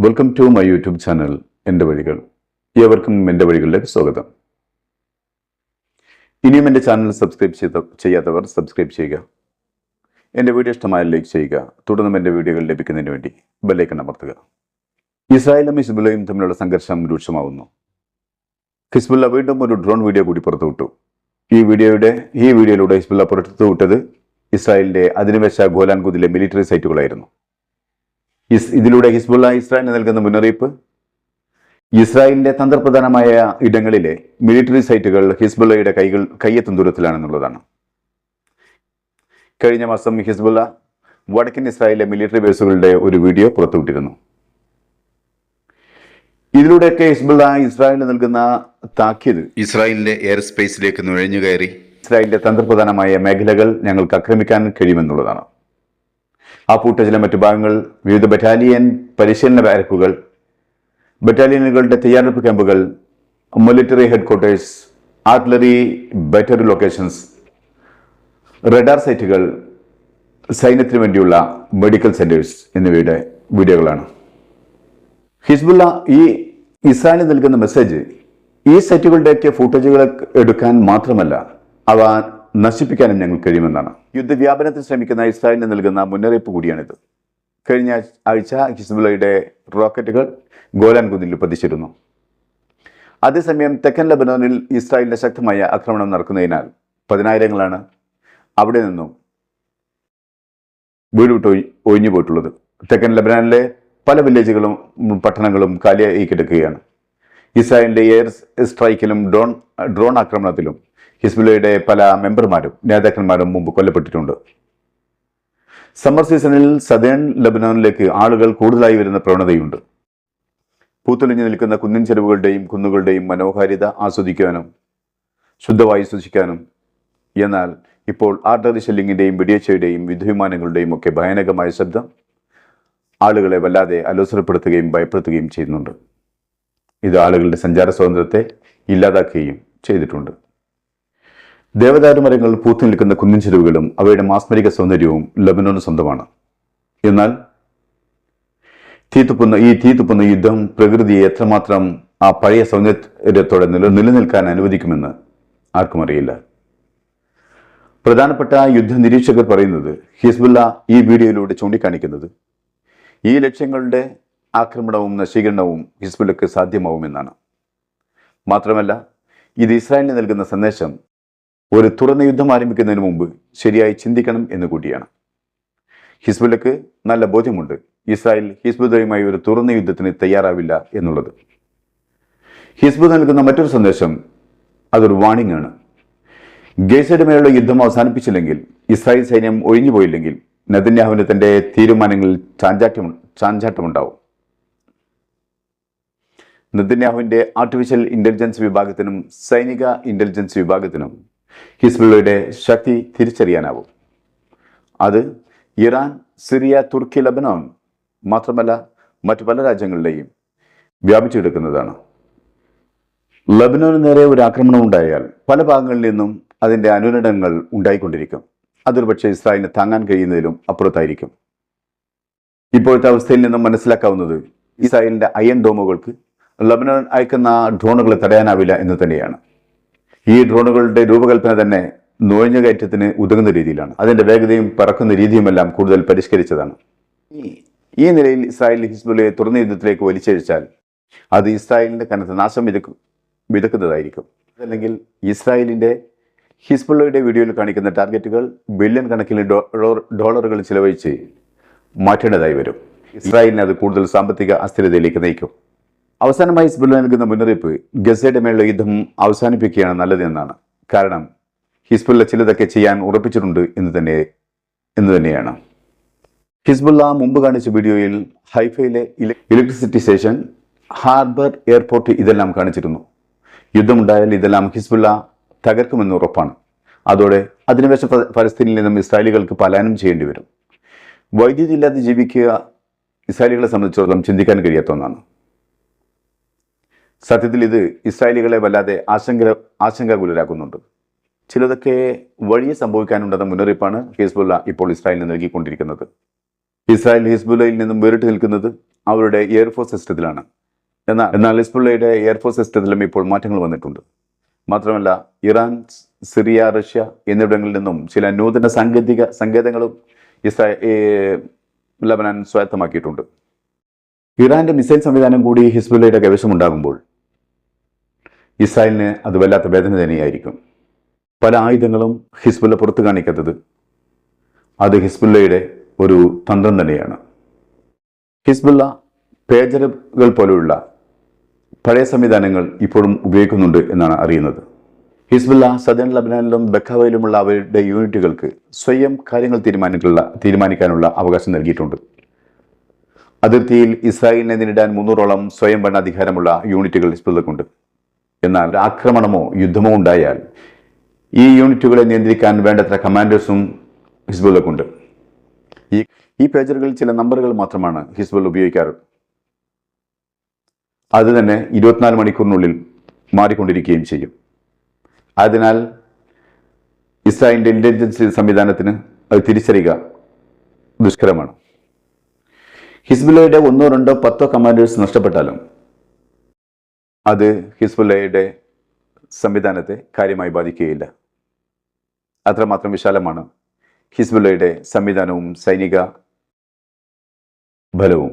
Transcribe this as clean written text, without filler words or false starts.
Welcome to my YouTube channel എൻ്റെ വഴികൾ. ഏവർക്കും എൻ്റെ വഴികളിലേക്ക് സ്വാഗതം. ഇനിയും എൻ്റെ ചാനൽ സബ്സ്ക്രൈബ് ചെയ്യാത്തവർ സബ്സ്ക്രൈബ് ചെയ്യുക. എൻ്റെ വീഡിയോ ഇഷ്ടമായ ലൈക്ക് ചെയ്യുക. തുടർന്നും എൻ്റെ വീഡിയോകൾ ലഭിക്കുന്നതിന് വേണ്ടി ബെല്ലൈക്കൺ അമർത്തുക. ഇസ്രായേലും ഹിസ്ബുള്ളയും തമ്മിലുള്ള സംഘർഷം രൂക്ഷമാവുന്നു. ഹിസ്ബുള്ള വീണ്ടും ഒരു ഡ്രോൺ വീഡിയോ കൂടി പുറത്തുവിട്ടു. ഈ വീഡിയോയിലൂടെ ഹിസ്ബുള്ള പുറത്തുവിട്ടത് ഇസ്രായേലിൻ്റെ അധിനിവേശ ഗോലാൻ കുന്നിലെ മിലിറ്ററി സൈറ്റുകളായിരുന്നു. ഇതിലൂടെ ഹിസ്ബുള്ള ഇസ്രായേലിന് നൽകുന്ന മുന്നറിയിപ്പ് ഇസ്രായേലിന്റെ തന്ത്രപ്രധാനമായ ഇടങ്ങളിലെ മിലിറ്ററി സൈറ്റുകൾ ഹിസ്ബുള്ളയുടെ കയ്യെത്തും ദൂരത്തിലാണെന്നുള്ളതാണ്. കഴിഞ്ഞ മാസം ഹിസ്ബുള്ള വടക്കൻ ഇസ്രായേലിലെ മിലിറ്ററി ബേസുകളുടെ ഒരു വീഡിയോ പുറത്തുവിട്ടിരുന്നു. ഇതിലൂടെയൊക്കെ ഹിസ്ബുള്ള ഇസ്രായേലിന് നൽകുന്ന താക്കീത് ഇസ്രായേലിന്റെ എയർ സ്പേസിലേക്ക് നുഴഞ്ഞു കയറി ഇസ്രായേലിന്റെ തന്ത്രപ്രധാനമായ മേഖലകൾ ഞങ്ങൾക്ക് ആക്രമിക്കാൻ കഴിയുമെന്നുള്ളതാണ്. ആ ഫൂട്ടേജിലെ മറ്റു ഭാഗങ്ങൾ വിവിധ ബറ്റാലിയൻ പരിശീലന ബാരക്കുകൾ, ബറ്റാലിയനുകളുടെ തയ്യാറെടുപ്പ് ക്യാമ്പുകൾ, military headquarters, artillery battery locations, radar സൈറ്റുകൾ, സൈന്യത്തിന് വേണ്ടിയുള്ള മെഡിക്കൽ സെന്റേഴ്സ് എന്നിവയുടെ വീഡിയോകളാണ്. ഹിസ്ബുള്ള ഈ ഇസ്രായേലിന് നൽകുന്ന മെസ്സേജ് ഈ സൈറ്റുകളുടെയൊക്കെ ഫൂട്ടേജുകൾ എടുക്കാൻ മാത്രമല്ല, അവ നശിപ്പിക്കാനും ഞങ്ങൾ കഴിയുമെന്നാണ്. യുദ്ധവ്യാപനത്തിന് ശ്രമിക്കുന്ന ഇസ്രായേലിന് നൽകുന്ന മുന്നറിയിപ്പ് കൂടിയാണിത്. കഴിഞ്ഞ ആഴ്ച ഹിസ്ബുള്ളയുടെ റോക്കറ്റുകൾ ഗോലാൻ കുന്നിൽ പതിച്ചിരുന്നു. അതേസമയം തെക്കൻ ലബനോനിൽ ഇസ്രായേലിന്റെ ശക്തമായ ആക്രമണം നടക്കുന്നതിനാൽ പതിനായിരങ്ങളാണ് അവിടെ നിന്നും വീട് വിട്ട് ഒഴിഞ്ഞു പോയിട്ടുള്ളത്. തെക്കൻ ലബനാനിലെ പല വില്ലേജുകളും പട്ടണങ്ങളും കാലിയായി കിടക്കുകയാണ്. ഇസ്രായേലിന്റെ എയർ സ്ട്രൈക്കിലും ഡ്രോൺ ആക്രമണത്തിലും ഹിസ്ബുള്ളയുടെ പല മെമ്പർമാരും നേതാക്കന്മാരും മുമ്പ് കൊല്ലപ്പെട്ടിട്ടുണ്ട്. സമ്മർ സീസണിൽ സദേൺ ലബനോനിലേക്ക് ആളുകൾ കൂടുതലായി വരുന്ന പ്രവണതയുണ്ട്. പൂത്തൊലിഞ്ഞു നിൽക്കുന്ന കുന്നിൻ ചെരുവുകളുടെയും കുന്നുകളുടെയും മനോഹാരിത ആസ്വദിക്കാനും ശുദ്ധവായു ശ്വസിക്കാനും. എന്നാൽ ഇപ്പോൾ ആർട്ടറി ഷെല്ലിങ്ങിന്റെയും വെടിയേച്ചയുടെയും യുദ്ധവിമാനങ്ങളുടെയും ഒക്കെ ഭയാനകമായ ശബ്ദം ആളുകളെ വല്ലാതെ അലോസരപ്പെടുത്തുകയും ഭയപ്പെടുത്തുകയും ചെയ്യുന്നുണ്ട്. ഇത് ആളുകളുടെ സഞ്ചാര സ്വാതന്ത്ര്യത്തെ ഇല്ലാതാക്കുകയും ചെയ്തിട്ടുണ്ട്. ദേവദാരു മരങ്ങൾ പൂത്തു നിൽക്കുന്ന കുന്നിൻ ചെരുവുകളും അവയുടെ മാസ്മരിക സൗന്ദര്യവും ലബനോന് സ്വന്തമാണ്. എന്നാൽ തീത്തുപ്പുന്ന യുദ്ധം പ്രകൃതിയെ എത്രമാത്രം ആ പഴയ സൗന്ദര്യത്തോടെ നിലനിൽക്കാൻ അനുവദിക്കുമെന്ന് ആർക്കും അറിയില്ല. പ്രധാനപ്പെട്ട യുദ്ധ നിരീക്ഷകർ പറയുന്നത് ഹിസ്ബുള്ള ഈ വീഡിയോയിലൂടെ ചൂണ്ടിക്കാണിക്കുന്നത് ഈ ലക്ഷ്യങ്ങളുടെ ആക്രമണവും നശീകരണവും ഹിസ്ബുള്ളക്ക് സാധ്യമാവുമെന്നാണ്. മാത്രമല്ല, ഇത് ഇസ്രായേലിന് നൽകുന്ന സന്ദേശം ഒരു തുറന്ന യുദ്ധം ആരംഭിക്കുന്നതിന് മുമ്പ് ശരിയായി ചിന്തിക്കണം എന്ന് കൂടിയാണ്. ഹിസ്ബുള്ളക്ക് നല്ല ബോധ്യമുണ്ട് ഇസ്രായേൽ ഹിസ്ബുള്ളയുമായി ഒരു തുറന്ന യുദ്ധത്തിന് തയ്യാറാവില്ല എന്നുള്ളത്. ഹിസ്ബുള്ള നൽകുന്ന മറ്റൊരു സന്ദേശം അതൊരു വാണിംഗ് ആണ്. ഗസയുടെ മേലുള്ള യുദ്ധം അവസാനിപ്പിച്ചില്ലെങ്കിൽ, ഇസ്രായേൽ സൈന്യം ഒഴിഞ്ഞുപോയില്ലെങ്കിൽ നെതന്യാഹുവിന് തന്റെ തീരുമാനങ്ങളിൽ ചാഞ്ചാട്ടമുണ്ടാവും. നെതന്യാഹുവിന്റെ ആർട്ടിഫിഷ്യൽ ഇന്റലിജൻസ് വിഭാഗത്തിനും സൈനിക ഇന്റലിജൻസ് വിഭാഗത്തിനും ഹിസ്ബുള്ളയുടെ ശക്തി തിരിച്ചറിയാനാവും. അത് ഇറാൻ, സിറിയ, തുർക്കി, ലബനോൻ മാത്രമല്ല മറ്റു പല രാജ്യങ്ങളിലെയും വ്യാപിച്ചെടുക്കുന്നതാണ്. ലബനോന് നേരെ ഒരു ആക്രമണം ഉണ്ടായാൽ പല ഭാഗങ്ങളിൽ നിന്നും അതിൻ്റെ അനുരണനങ്ങൾ ഉണ്ടായിക്കൊണ്ടിരിക്കും. അതൊരു പക്ഷേ ഇസ്രായേലിന് താങ്ങാൻ കഴിയുന്നതിലും അപ്പുറത്തായിരിക്കും. ഇപ്പോഴത്തെ അവസ്ഥയിൽ നിന്നും മനസ്സിലാക്കാവുന്നത് ഇസ്രായേലിന്റെ അയൺ ഡോമുകൾക്ക് ലബനോൻ അയക്കുന്ന ഡ്രോണുകളെ തടയാനാവില്ല എന്ന് തന്നെയാണ്. ഈ ഡ്രോണുകളുടെ രൂപകൽപ്പന തന്നെ നുഴഞ്ഞുകയറ്റത്തിന് ഉതകുന്ന രീതിയിലാണ്. അതിന്റെ വേഗതയും പറക്കുന്ന രീതിയുമെല്ലാം കൂടുതൽ പരിഷ്കരിച്ചതാണ്. ഈ നിലയിൽ ഇസ്രായേൽ ഹിസ്ബുള്ളയെ തുറന്ന യുദ്ധത്തിലേക്ക് വലിച്ചഴിച്ചാൽ അത് ഇസ്രായേലിന്റെ കനത്ത നാശം വിതക്കുന്നതായിരിക്കും. അതല്ലെങ്കിൽ ഇസ്രായേലിന്റെ ഹിസ്ബുള്ളയുടെ വീഡിയോയിൽ കാണിക്കുന്ന ടാർഗറ്റുകൾ ബില്യൺ കണക്കിന് ഡോളറുകൾ ചിലവഴിച്ച് മാറ്റേണ്ടതായി വരും. ഇസ്രായേലിന് അത് കൂടുതൽ സാമ്പത്തിക അസ്ഥിരതയിലേക്ക് നയിക്കും. അവസാനമായി ഹിസ്ബുള്ള നൽകുന്ന മുന്നറിയിപ്പ് ഗസയുടെ മേലുള്ള യുദ്ധം അവസാനിപ്പിക്കുകയാണ് നല്ലതെന്നാണ്. കാരണം ഹിസ്ബുള്ള ചിലതൊക്കെ ചെയ്യാൻ ഉറപ്പിച്ചിട്ടുണ്ട് എന്ന് തന്നെയാണ്. ഹിസ്ബുള്ള മുമ്പ് കാണിച്ച വീഡിയോയിൽ ഹൈഫയിലെ ഇലക്ട്രിസിറ്റി സ്റ്റേഷൻ, ഹാർബർ, എയർപോർട്ട് ഇതെല്ലാം കാണിച്ചിരുന്നു. യുദ്ധമുണ്ടായാൽ ഇതെല്ലാം ഹിസ്ബുള്ള തകർക്കുമെന്ന് ഉറപ്പാണ്. അതോടെ അധിനിവേശ ഫലസ്തീനിൽ നിന്നും ഇസ്രായേലികൾക്ക് പലായനം ചെയ്യേണ്ടി വരും. വൈദ്യുതി ഇല്ലാതെ ജീവിക്കുക ഇസ്രായേലികളെ സംബന്ധിച്ചിടത്തോളം ചിന്തിക്കാൻ കഴിയാത്ത ഒന്നാണ്. സത്യത്തിൽ ഇത് ഇസ്രായേലികളെ വല്ലാതെ ആശങ്കാകുലരാക്കുന്നുണ്ട്. ചിലതൊക്കെ വഴിയെ സംഭവിക്കാനുണ്ടെന്ന മുന്നറിയിപ്പാണ് ഹിസ്ബുള്ള ഇപ്പോൾ ഇസ്രായേലിന് നൽകിക്കൊണ്ടിരിക്കുന്നത്. ഇസ്രായേൽ ഹിസ്ബുള്ളയിൽ നിന്നും വേറിട്ട് നിൽക്കുന്നത് അവരുടെ എയർഫോഴ്സ് സിസ്റ്റത്തിലാണ്. എന്നാൽ ഹിസ്ബുള്ളയുടെ എയർഫോഴ്സ് സിസ്റ്റത്തിലും ഇപ്പോൾ മാറ്റങ്ങൾ വന്നിട്ടുണ്ട്. മാത്രമല്ല ഇറാൻ, സിറിയ, റഷ്യ എന്നിവിടങ്ങളിൽ നിന്നും ചില നൂതന സങ്കേതങ്ങളും ലബനാൻ സ്വായത്തമാക്കിയിട്ടുണ്ട്. ഇറാന്റെ മിസൈൽ സംവിധാനം കൂടി ഹിസ്ബുള്ളയുടെ കൈവശമുണ്ടാകുമ്പോൾ ഇസ്രായേലിന് അത് വല്ലാത്ത വേദന തന്നെയായിരിക്കും. പല ആയുധങ്ങളും ഹിസ്ബുള്ള പുറത്തു കാണിക്കാത്തത് അത് ഹിസ്ബുള്ളയുടെ ഒരു തന്ത്രം തന്നെയാണ്. ഹിസ്ബുള്ള പേജറുകൾ പോലെയുള്ള പഴയ സംവിധാനങ്ങൾ ഇപ്പോഴും ഉപയോഗിക്കുന്നുണ്ട് എന്നാണ് അറിയുന്നത്. ഹിസ്ബുള്ള സദേൺ ലബനാനിലും ബക്കാവയിലുമുള്ള അവരുടെ യൂണിറ്റുകൾക്ക് സ്വയം കാര്യങ്ങൾ തീരുമാനിക്കാനുള്ള അവകാശം നൽകിയിട്ടുണ്ട്. അതിർത്തിയിൽ ഇസ്രായേലിനെ നേരിടാൻ 300ഓളം സ്വയം ഭരണാധികാരമുള്ള യൂണിറ്റുകൾ ഹിസ്ബുള്ളക്കുണ്ട്. എന്നാൽ ആക്രമണമോ യുദ്ധമോ ഉണ്ടായാൽ ഈ യൂണിറ്റുകളെ നിയന്ത്രിക്കാൻ വേണ്ടത്ര കമാൻഡേഴ്സും ഹിസ്ബുള്ളക്കുണ്ട്. ഈ പേജറുകളിൽ ചില നമ്പറുകൾ മാത്രമാണ് ഹിസ്ബുള്ള ഉപയോഗിക്കാറ്. അത് തന്നെ 24 മണിക്കൂറിനുള്ളിൽ മാറിക്കൊണ്ടിരിക്കുകയും ചെയ്യും. അതിനാൽ ഇസ്രായേലിന്റെ ഇന്റലിജൻസ് സംവിധാനത്തിന് അത് തിരിച്ചറിയുക ദുഷ്കരമാണ്. ഹിസ്ബുള്ളയുടെ 1, 2, 10 കമാൻഡേഴ്സ് നഷ്ടപ്പെട്ടാലും അത് ഹിസ്ബുള്ളയുടെ സംവിധാനത്തെ കാര്യമായി ബാധിക്കുകയില്ല. അത്രമാത്രം വിശാലമാണ് ഹിസ്ബുള്ളയുടെ സംവിധാനവും സൈനിക ബലവും.